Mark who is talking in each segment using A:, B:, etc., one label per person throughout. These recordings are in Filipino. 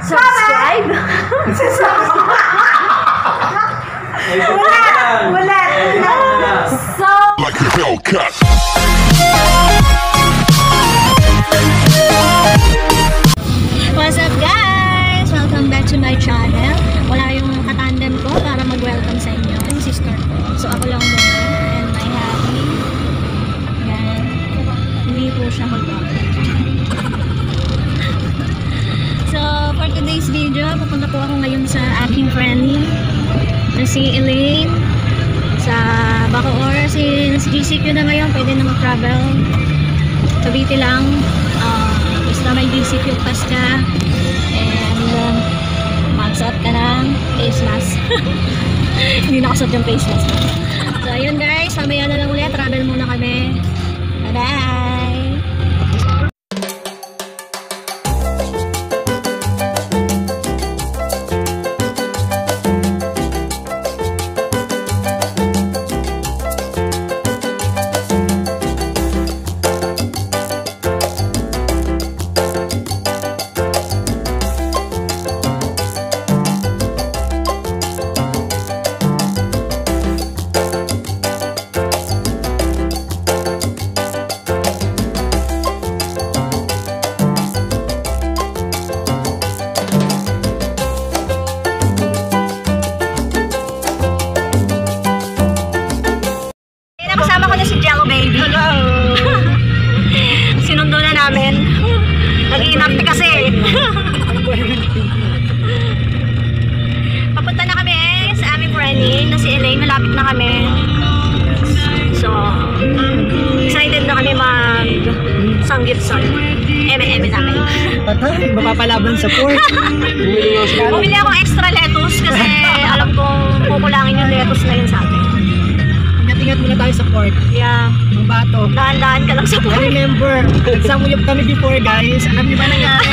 A: Subscribe. Wala. So, like a Hellcat. What's up guys? Welcome back to my channel. Wala yung katandem ko para mag-welcome sa inyo. Yung sister ko. So ako lang muna. And my happy. Yan. Hindi po siya mag-welcome. So for today's video, pupunta po ako ngayon sa aking friend na si Elaine. Sa Bacoor. Since GCQ na ngayon, pwede na mag-travel. Cavite lang. Basta may GCQ pass ka. And mag-suot ka ng face mask. Hindi nakasuot yung face mask. So ayun guys, mamaya na lang ulit. Travel muna kami. Bye-bye! Kasama ko na si Jello Baby. Hello! Sinundo na namin. Nag-iinarte kasi. Papunta na kami sa aming friending na si Elaine. Malapit na kami. So, excited na kami mag-sanggip-san. Eme-eme namin.
B: Patay, mapapalaban sa port.
A: Bumili akong extra lettuce kasi alam kong kukulangin yung lettuce na yun sa atin.
B: Ingat muna tayo sa port.
A: Yeah.
B: Ang bato.
A: Daan-daan ka lang sa port.
B: I remember, nagsamuyap kami before guys. Alam niyo ba nangyari?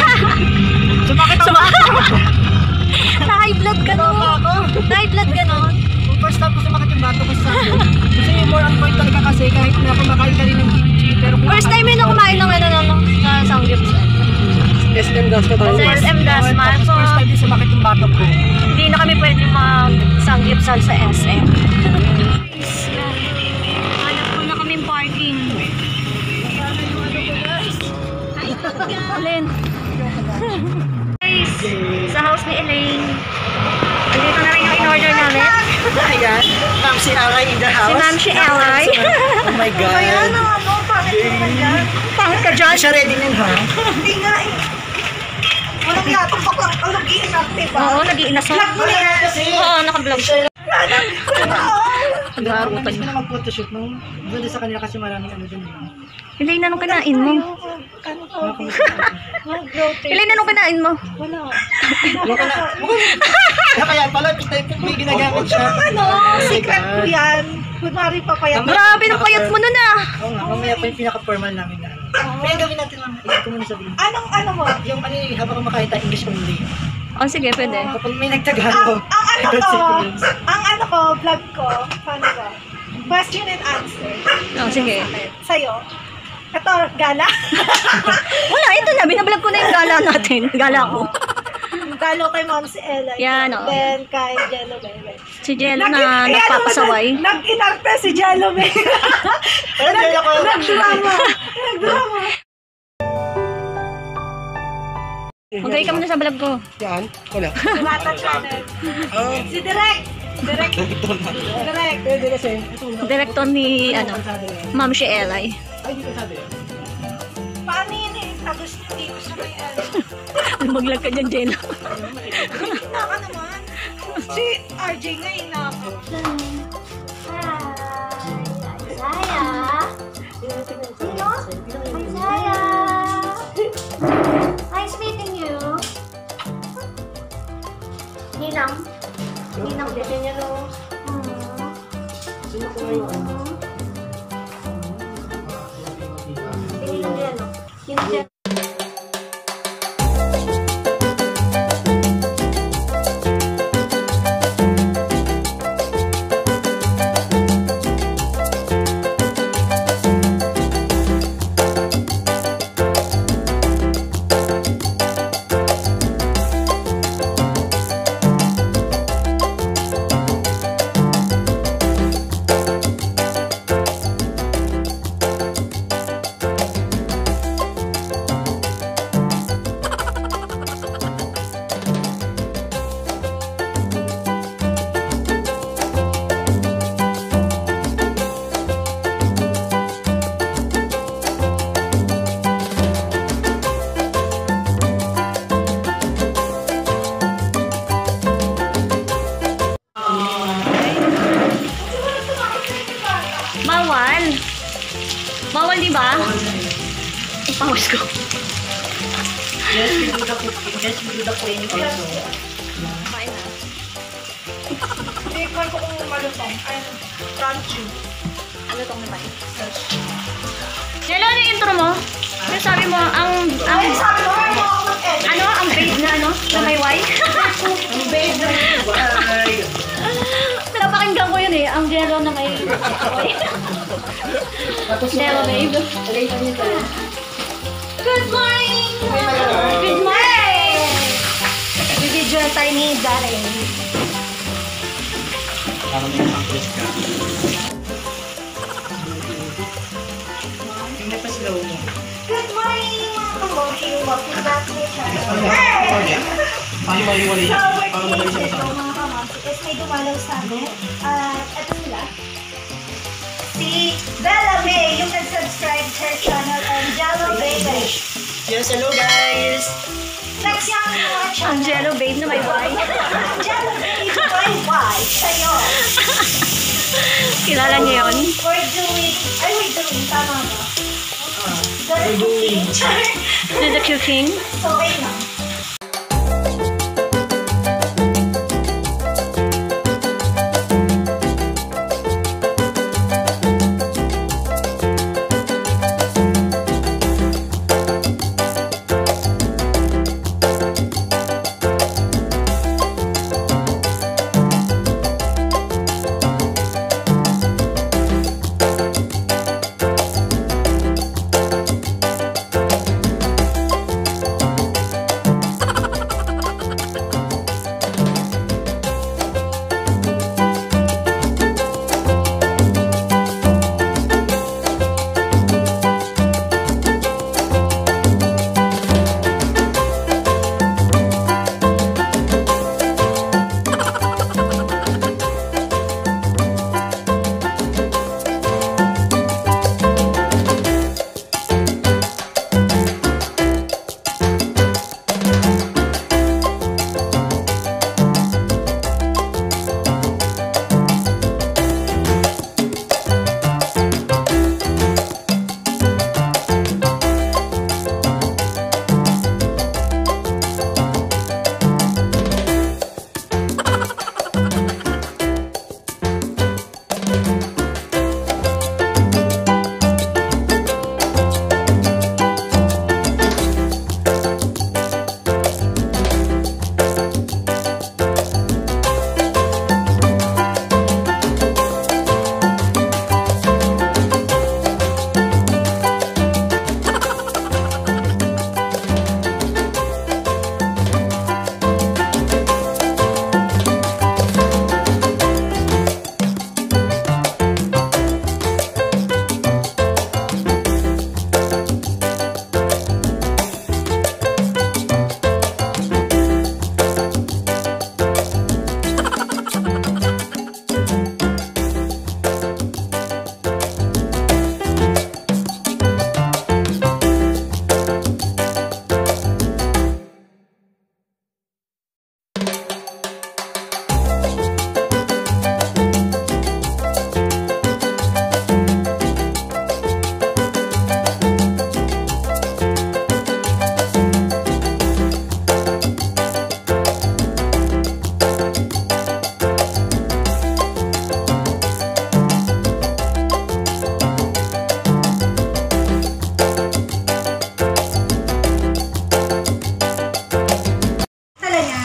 B: Sumakit ako.
A: Na-high blood ka nun. Na-high blood ka nun.
B: First time ko sumakit yung bato ko sa akin. Kasi yung more on point talaga kasi kahit na kumakain ka rin ng kimchi. Pero
A: first time yun na kumain ng sanggipsal.
B: SM Das ka tayo.
A: Sa SM Dasman. So,
B: first time din sumakit yung bato ko.
A: hindi na kami pwede mag-sanggipsal sa SM. Hanap ko na kaming parking. Alin? Guys, sa house ni Elaine. Andito na rin yung in-order namin.
B: Ayan, Ma'am si Alay in the house.
A: Si Ma'am si Alay.
B: Oh my God.
A: Ayan, pangit ka dyan. Pangit ka dyan?
B: Siya ready nun ha?
C: Hindi nga eh. Walang yatong baklang ang nag-iinarte ba?
A: Oo, nag-iinasal.
C: Vlog mo na yan kasi.
A: Oo, naka-vlog siya.
B: Nag-aarutan niya. Gusto na mag-photoshoot nung doon sa kanila kasi maraming ano dun.
A: Elaine, anong kinain mo?
C: Ano ko?
A: Elaine, anong kinain mo?
C: Wala.
B: Kaya pala, may ginagamit siya.
C: Ano? Secret ko yan. Kunwari papayat.
A: Grabe, napayat mo nun ah.
B: Oo nga, mamaya pa yung pinaka-formal namin na. Kaya gawin natin lang. Ito muna sabihin.
C: Anong ano mo?
B: Yung ano yung habang kumakain tayo, English only.
A: Oh, sige, pwede.
B: Kapag may nagtagalog.
C: Ang ano ko, vlog ko, paano ba? Question and answer.
A: Oh, sige.
C: Sa'yo. Ito, gala.
A: Wala, ito na. Binablog ko na yung gala natin. Gala ko.
C: Galo kay Ma'am si Ella.
A: Yan, oo.
C: Then kay Jello Bebe.
A: Si Jello na nagpapasaway.
C: Nag-inarte si Jello Bebe. Nag-drama.
A: Magkaya ka muna sa vlog ko.
B: Yan, wala.
C: Bata channel. Si Direk. Direk.
B: Pwede kasi.
A: Director ni, Ma'am si Elay.
B: Ay, di ka sabi.
C: Paano yun eh? Tapos hindi ko sa may
A: Maglag ka dyan, Jello.
C: Hina ka naman. Si RJ nga hinako.
A: Nice meeting you. Ninang. Ninang din niya, no?
B: Sino ko ngayon?
A: Ninang din, no? Ninang din. Pangos ko.
B: Yes, we do the cooking. Yes, we do the cleaning also.
A: Kumain na.
C: Tikman ko kung malutong. Ay, crunchy.
A: Ano tong naman? Jello, ano yung intro mo? Ano sabi mo, ang
C: Sabi mo, ano ako mag-edit?
A: ano, ang babe na ano, na may wife?
C: Ang babe na yun.
B: Bye!
A: Pinapakinggan ko yun eh, ang Jello na may wife. Jello, babe. Good morning! Good morning! Video tayo ni Darren.
B: Para may accomplish ka. Tingnan pa slow mo.
C: Good morning, mga kamoshi. Welcome back to the channel.
B: Paano maliwalay
C: So,
B: siya?
C: we're
B: Paano maliwalay
C: today
B: siya?
C: dito, mga kamoshi, is may dumalaw sa amin. At ito sila. Si Bella May, yung nag-subscribe sa her channel, and Jello Baby.
B: Yes, hello guys!
C: Next yung mga
A: Ang
C: channel.
A: Jello, babe na may wife.
C: Jello Baby, my wife. Sa'yo.
A: Kilala niyo yun?
C: We're doing, tama ba?
B: We're doing.
A: Do the cooking.
C: So, wait lang.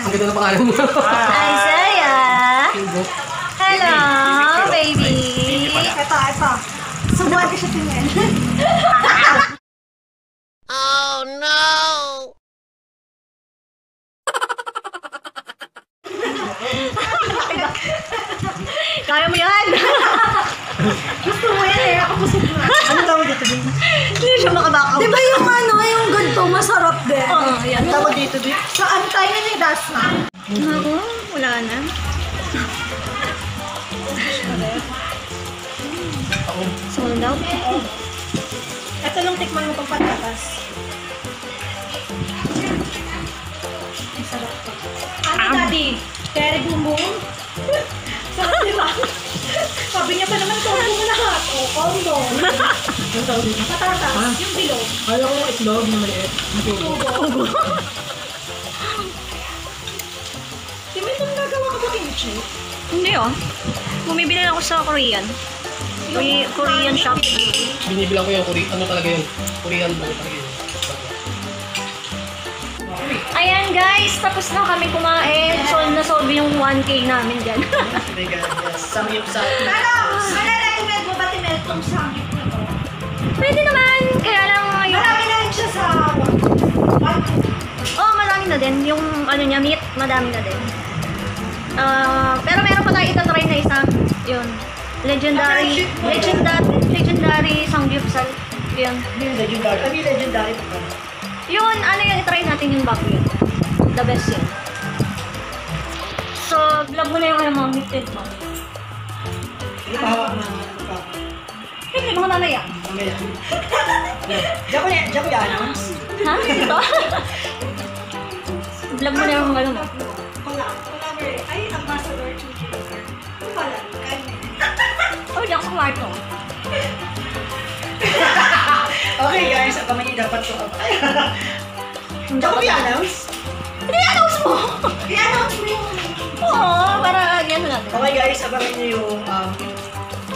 B: Ganda ng pangalan mo.
A: Isaiah! Hello, baby!
C: Ito. Subuhan ko siya tingin.
D: Oh no!
A: Kaya mo yan!
C: Gusto mo yan eh. Ako gusto mo.
B: Ano tawag dito din?
A: Hindi siya makabakaw.
C: Di ba yung yung ganito, masarap din?
A: Oo, yan.
B: Ano tawag dito din?
C: Saan tayo ni Dasma?
A: Ako, wala na. Sold out.
C: Ito lang tikman mo pang patatas. Masarap to. Daddy? Kaya bumbong? Sarap diba? Sabi niya pa naman, combo mo lahat. O, combo.
B: Ano tawag dito?
C: Patatas, yung bilog.
B: Kala ko yung itlog na maliit.
C: Ugo. Di ba itong nagawa ka ba kimchi?
A: Hindi oh. Bumibili ako sa Korean. Korean shop.
B: Binibilang ko yung Korean. Ano talaga yun? Korean ba talaga yun?
A: Ayan guys, tapos na kami kumain. So, nasolve yung 1K namin dyan.
B: Oh my God, yes. Samgyupsal.
C: Recommend mo ba Timel itong samgit na to?
A: Pwede naman. Kaya lang yung...
C: Marami na rin siya sa
A: Oh, marami na din. Yung ano niya, meat, madami na din. Pero meron pa tayo itatry na isa. Yun. Legendary samgyupsal. Yun.
B: Legendary. Ano yung legendary pa?
A: Yun, ano yun, itry natin yung bago yun. The best yun. So, vlog mo na yung mga meat mo.
B: Hindi pa hawak na.
A: Hindi, mga mamaya.
B: Mamaya. Diyan ko i-announce.
A: Ha? Ito? Vlog mo na yung ano mo.
C: Collaborate. Ay, ambassador to Junior. Wala.
A: Oh, diyan ko kwarto.
B: Okay guys, abangan niyo dapat ito. Diyan ko i-announce.
A: Hindi, announce mo!
C: I-announce mo yung...
A: Oo, para yan na natin.
B: Okay guys, abangan niyo yung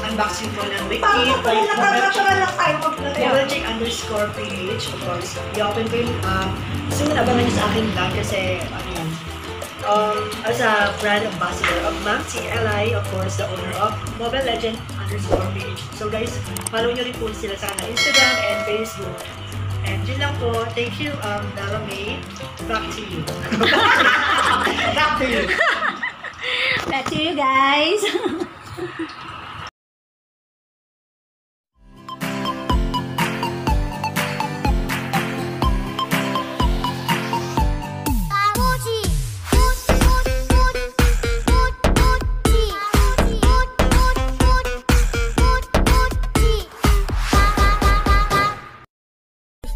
B: unboxing ko ng Wiki.
C: Natural lang tayo mag-play.
B: Check_PH, of course. I-open ko yung, soon abangan niyo sa akin vlog kasi, ano yan, as a brand ambassador of Maxi Li, of course, the owner of Mobile Legend_PH. So guys, follow niyo rin po sila sa kanila Instagram and Facebook. And yun lang po. Thank you, Dara May. Back to you. Back to you.
A: Back to you guys.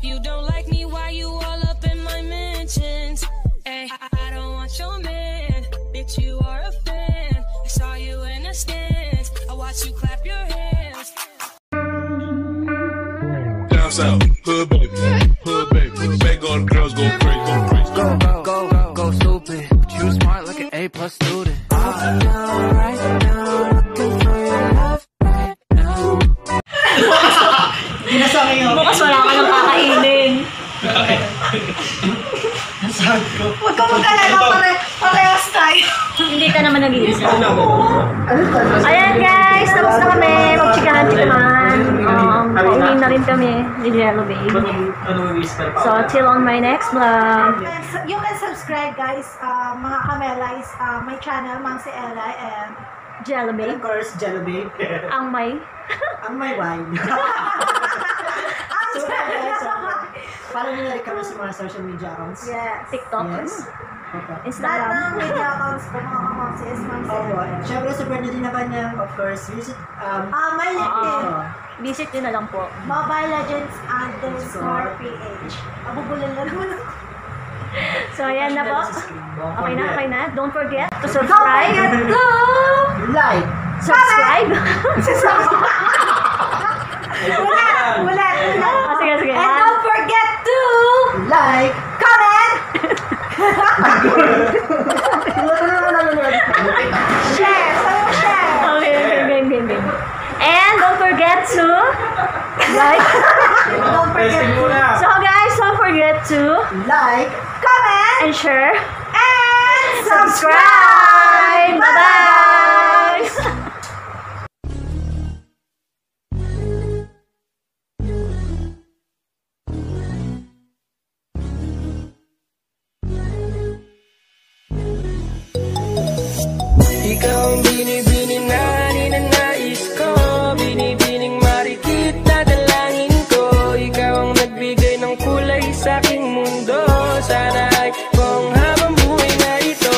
E: You don't like me, why you all up in my mentions? Hey, I don't want your man, bitch, you are a fan. I saw you in the stands, I watched you clap your hands.
F: Down south, hood baby, make all the girls go crazy,
G: Go stupid. But you smart like an A+ student. Right now, looking for your love right now.
B: Ginasama yung...
A: Bukas wala ka nang kakainin.
B: Sabi ko.
C: Huwag ka mag-alala, parehas tayo.
A: Hindi ka naman nag-iisa. Ayan guys, tapos na kami. Mag-chikahan. Pauling na rin kami ni Jello Babe. So, till on my next vlog.
C: You can subscribe guys, mga kamelais, my channel, Maxi Li and
A: Jello
B: And of
A: Babe.
B: course, Jello Babe.
A: Ang may.
B: Ang may wine. So, guys, follow nyo na rin kami sa mga social media accounts.
C: Yes.
A: TikTok.
B: Yes. Okay.
C: Lahat
A: Instagram.
C: ng media accounts ko, mga Maxi is Maxi
B: Opo.
C: Li.
B: Siyempre, support nyo din naman niya, of course, visit,
C: My LinkedIn,
A: Visit nyo na lang po.
C: Mobile Legends_PH. Abubulin na naman ako.
A: So, ayan na po. Okay na, okay na. Don't forget to
C: Don't
A: subscribe.
C: forget to
B: like,
A: Subscribe.
C: Ulit.
A: Sige, sige.
C: And don't forget to
B: like,
C: comment, share.
A: Okay, game. And don't forget to like.
C: Don't forget to
A: So guys, don't forget to
B: like,
C: comment
A: and share.
C: and
A: Subscribe. Bye-bye.
E: Ikaw ang binibining na ninanais ko, binibining marikit na dalangin ko. Ikaw ang nagbigay ng kulay sa aking mundo. Sana ay kung habang buhay na ito.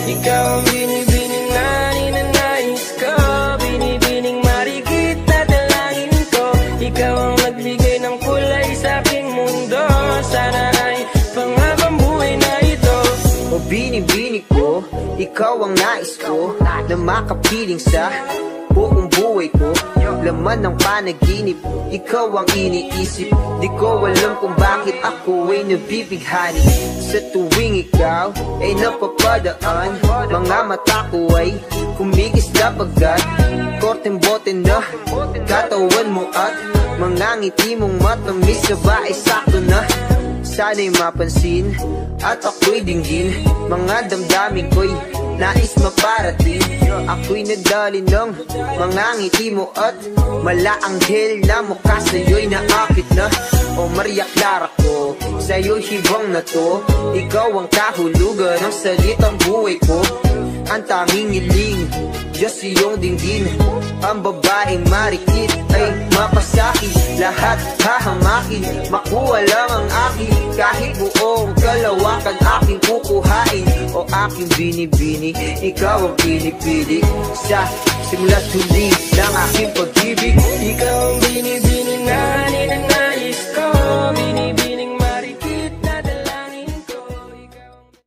E: Ikaw ang binibining na ninanais ko, binibining marikit na dalangin ko. Ikaw ang nagbigay ng kulay sa aking mundo. Sana ay pang habang buhay na ito.
G: O bini-bini ko, ikaw ang nais ko na makapiling sa
E: buong buhay ko. Laman ng panaginip, ikaw ang iniisip. Di ko alam kung bakit ako ay nabibighani. Sa tuwing ikaw ay napapadaan, mga mata ko ay kumigis na bagat. Korteng bote na katawan mo at mga ngiti mong matamis na ba ay sakto na. Sana'y mapansin at ako'y dinggin, mga damdamin ko'y nais maparating. Ako'y nadali ng mga ngiti mo at malaanghel na mukha sa'yo'y naakit na. O Maria Clara ko, sa'yo'y hibang na to. Ikaw ang kahulugan ng salitang buhay ko. Ang tanging hiling, Diyos iyong dinggin. Ang babaeng marikit ay mapasakit. Lahat hahamakin, makuha lang ang akin. Kahit buong kalawakan aking kukuhain. O aking binibini, ikaw ang pinipili. Sa simula't huli ng aking pag-ibig. Ikaw ang binibini na ninanais ko.